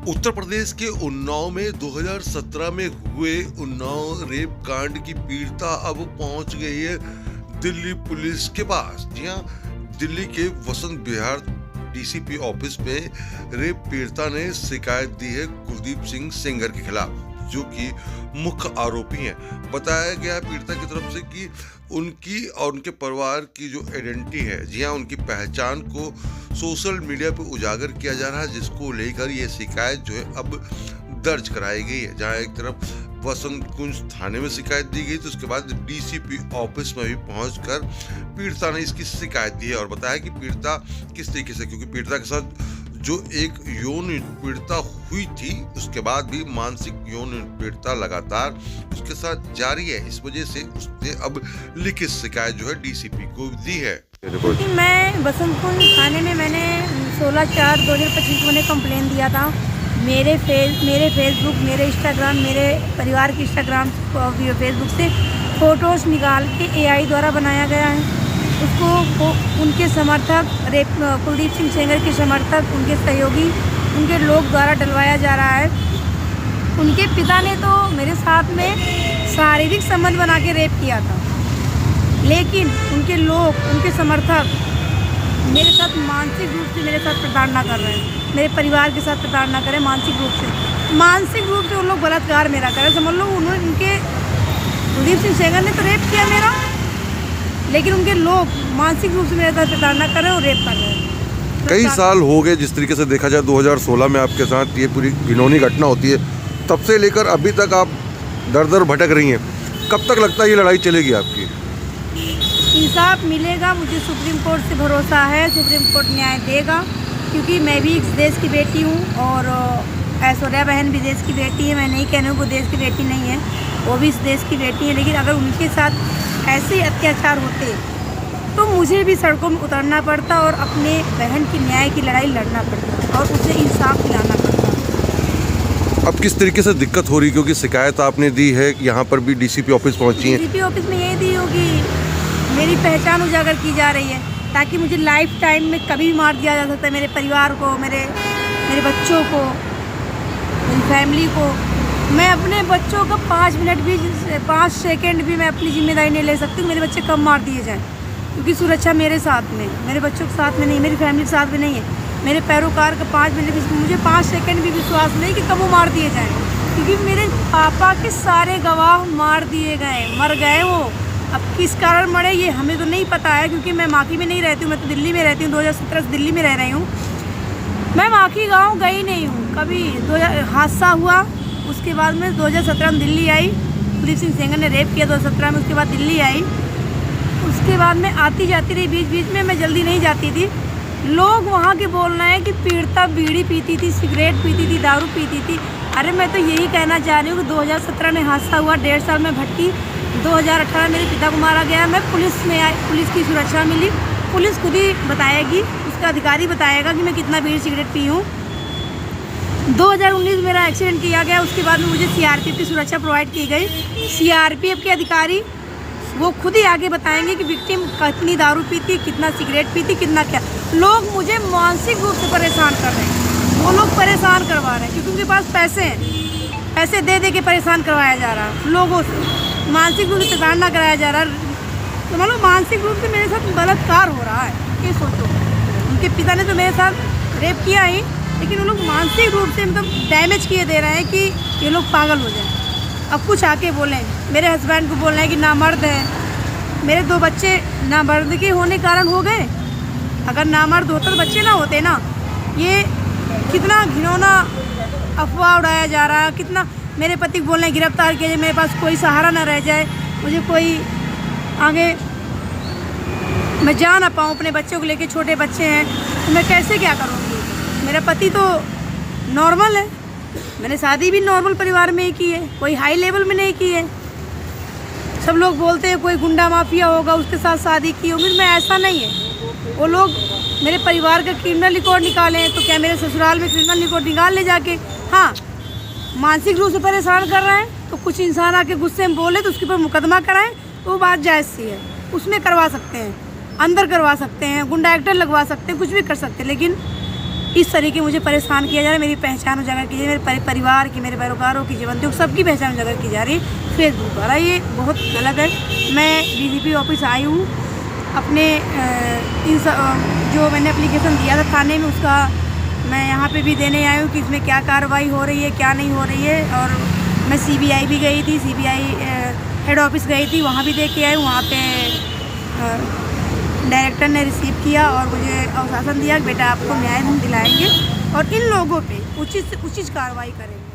उत्तर प्रदेश के उन्नाव में 2017 में हुए उन्नाव रेप कांड की पीड़िता अब पहुंच गई है दिल्ली पुलिस के पास। जी हां, दिल्ली के वसंत विहार डीसीपी ऑफिस में रेप पीड़िता ने शिकायत दी है कुलदीप सिंह सेंगर के खिलाफ, जो कि मुख्य आरोपी हैं। बताया गया पीड़िता की तरफ से कि उनकी और उनके परिवार की जो आइडेंटिटी है, जी हाँ, उनकी पहचान को सोशल मीडिया पर उजागर किया जा रहा है, जिसको लेकर ये शिकायत जो है अब दर्ज कराई गई है। जहाँ एक तरफ वसंत कुंज थाने में शिकायत दी गई, तो उसके बाद डीसीपी ऑफिस में भी पहुंचकर पीड़िता ने इसकी शिकायत दी है और बताया कि पीड़िता किस तरीके से, क्योंकि पीड़िता के साथ जो एक यौन पीड़िता हुई थी, उसके बाद भी मानसिक यौन पीड़िता लगातार उसके साथ जारी है। इस वजह से उसने अब लिखित शिकायत जो है डीसीपी को दी है। क्योंकि मैं वसंत कुंज थाने में मैंने 16/4/2025 को मैंने कंप्लेन दिया था। मेरे फेसबुक, मेरे इंस्टाग्राम, मेरे परिवार के इंस्टाग्राम फेसबुक से फ़ोटोज़ निकाल के एआई द्वारा बनाया गया है। उसको उनके समर्थक कुलदीप सिंह सेंगर के समर्थक, उनके सहयोगी, उनके लोग द्वारा डलवाया जा रहा है। उनके पिता ने तो मेरे साथ में शारीरिक संबंध बना के रेप किया था, लेकिन उनके लोग, उनके समर्थक मेरे साथ मानसिक रूप से मेरे साथ प्रताड़ना कर रहे हैं। मेरे परिवार के साथ प्रताड़ना करें मानसिक रूप से उन लोग बलात्कार मेरा कर रहे हैं। समझ लो, उन्होंने उनके कुलदीप सिंह सेंगर ने तो रेप किया मेरा, लेकिन उनके लोग मानसिक रूप से मेरे साथ प्रताड़ना कर रहे हैं और रेप कर रहे हैं। कई साल हो गए, जिस तरीके से देखा जाए 2016 में आपके साथ ये पूरी घिनौनी घटना होती है, तब से लेकर अभी तक आप दर दर भटक रही हैं। कब तक लगता है ये लड़ाई चलेगी आपकी? इंसाफ मिलेगा, मुझे सुप्रीम कोर्ट से भरोसा है। सुप्रीम कोर्ट न्याय देगा, क्योंकि मैं भी इस देश की बेटी हूँ और ऐश्वर्या बहन भी देश की बेटी है। मैं नहीं कह रही हूँ वो देश की बेटी नहीं है, वो भी इस देश की बेटी है। लेकिन अगर उनके साथ ऐसे अत्याचार होते तो मुझे भी सड़कों में उतरना पड़ता और अपने बहन की न्याय की लड़ाई लड़ना पड़ता और उसे इंसाफ दिलाना पड़ता। अब किस तरीके से दिक्कत हो रही, क्योंकि शिकायत आपने दी है कि यहाँ पर भी डीसीपी ऑफिस पहुँची है? डीसीपी ऑफिस में यही दी होगी, मेरी पहचान उजागर की जा रही है, ताकि मुझे लाइफ टाइम में कभी भी मार दिया जा सकता है। मेरे परिवार को, मेरे बच्चों को, मेरी फैमिली को। मैं अपने बच्चों का 5 सेकंड भी मैं अपनी जिम्मेदारी नहीं ले सकती। मेरे बच्चे कब मार दिए जाएं, क्योंकि सुरक्षा मेरे साथ में, मेरे बच्चों के साथ में नहीं, मेरी फैमिली के साथ में नहीं है। मेरे पैरोकार का 5 मिनट भी, मुझे 5 सेकंड भी विश्वास नहीं कि कब वो मार दिए जाएँ, क्योंकि मेरे पापा के सारे गवाह मार दिए गए, मर गए वो। अब किस कारण मरे ये हमें तो नहीं पता है, क्योंकि मैं माखी में नहीं रहती हूँ, मैं तो दिल्ली में रहती हूँ। 2017 से दिल्ली में रह रही हूँ। मैं माखी गांव गई नहीं हूँ कभी। 2000 हादसा हुआ, उसके बाद में 2017 में दिल्ली आई। कुलदीप सिंह सेंगर ने रेप किया 2017 में, उसके बाद दिल्ली आई। उसके बाद मैं आती जाती रही, बीच में मैं जल्दी नहीं जाती थी। लोग वहाँ के बोलना है कि पीड़िता बीड़ी पीती थी, सिगरेट पीती थी, दारू पीती थी। अरे मैं तो यही कहना चाह रही हूँ कि 2017 में हादसा हुआ, 1.5 साल में भटकी। 2018 मेरे पिता को मारा गया, मैं पुलिस में आई, पुलिस की सुरक्षा मिली। पुलिस खुद ही बताएगी, उसका अधिकारी बताएगा कि मैं कितना बीड़ी सिगरेट पी हूँ। 2019 में मेरा एक्सीडेंट किया गया, उसके बाद में मुझे सीआरपीएफ की सुरक्षा प्रोवाइड की गई। सीआरपीएफ के अधिकारी वो खुद ही आगे बताएंगे कि विक्टिम कितनी दारू पीती, कितना सिगरेट पीती, कितना क्या। लोग मुझे मानसिक रूप से परेशान कर रहे हैं, वो लोग परेशान करवा रहे हैं, क्योंकि उनके पास पैसे हैं। पैसे दे दे के परेशान करवाया जा रहा है लोगों से, मानसिक रूप से प्रताड़ना कराया जा रहा है। तो मतलब मानसिक रूप से मेरे साथ बलात्कार हो रहा है। ये सोचो, उनके पिता ने तो मेरे साथ रेप किया ही, लेकिन वो लोग मानसिक रूप से मतलब डैमेज किए दे रहे हैं कि ये लोग पागल हो जाएं। अब कुछ आके बोलें, मेरे हस्बैंड को बोलना है कि नामर्द है। मेरे 2 बच्चे नामर्द के होने कारण हो गए। अगर नामर्द होते तो बच्चे ना होते ना। ये कितना घिनौना अफवाह उड़ाया जा रहा है, कितना। मेरे पति को बोलना है गिरफ्तार किया जाए, मेरे पास कोई सहारा ना रह जाए, मुझे कोई आगे मैं जा ना पाऊँ। अपने बच्चों को लेके, छोटे बच्चे हैं, तो मैं कैसे क्या करूँगी। मेरा पति तो नॉर्मल है, मैंने शादी भी नॉर्मल परिवार में ही की है, कोई हाई लेवल में नहीं की है। सब लोग बोलते हैं कोई गुंडा माफिया होगा उसके साथ शादी की होगी, मैं ऐसा नहीं है। वो लोग मेरे परिवार का क्रिमिनल रिकॉर्ड निकालें तो क्या मेरे ससुराल में क्रिमिनल रिकॉर्ड निकाल ले जाके। हाँ, मानसिक रूप से परेशान कर रहे हैं तो कुछ इंसान आके गुस्से में बोले तो उसके ऊपर मुकदमा कराएं, तो वो बात जायज़ सी है, उसमें करवा सकते हैं, अंदर करवा सकते हैं, गुंडा एक्टर लगवा सकते हैं, कुछ भी कर सकते हैं। लेकिन इस तरीके मुझे परेशान किया जा रहा है। मेरी पहचान उजागर की जा रही है, मेरे परिवार की, मेरे पैरोकारों की, जीवंतियों सबकी पहचान उजागर की जा रही है फेसबुक द्वारा। ये बहुत गलत है। मैं डीजीपी ऑफिस आई हूँ, अपने जो मैंने एप्लीकेशन दिया था थाने में उसका मैं यहाँ पे भी देने आई हूँ कि इसमें क्या कार्रवाई हो रही है, क्या नहीं हो रही है। और मैं सीबीआई भी गई थी, सीबीआई हेड ऑफिस गई थी, वहाँ भी दे के आई हूँ। वहाँ पे डायरेक्टर ने रिसीव किया और मुझे आश्वासन दिया कि बेटा आपको न्याय दिलाएंगे और इन लोगों पे उचित से उचित कार्रवाई करेंगे।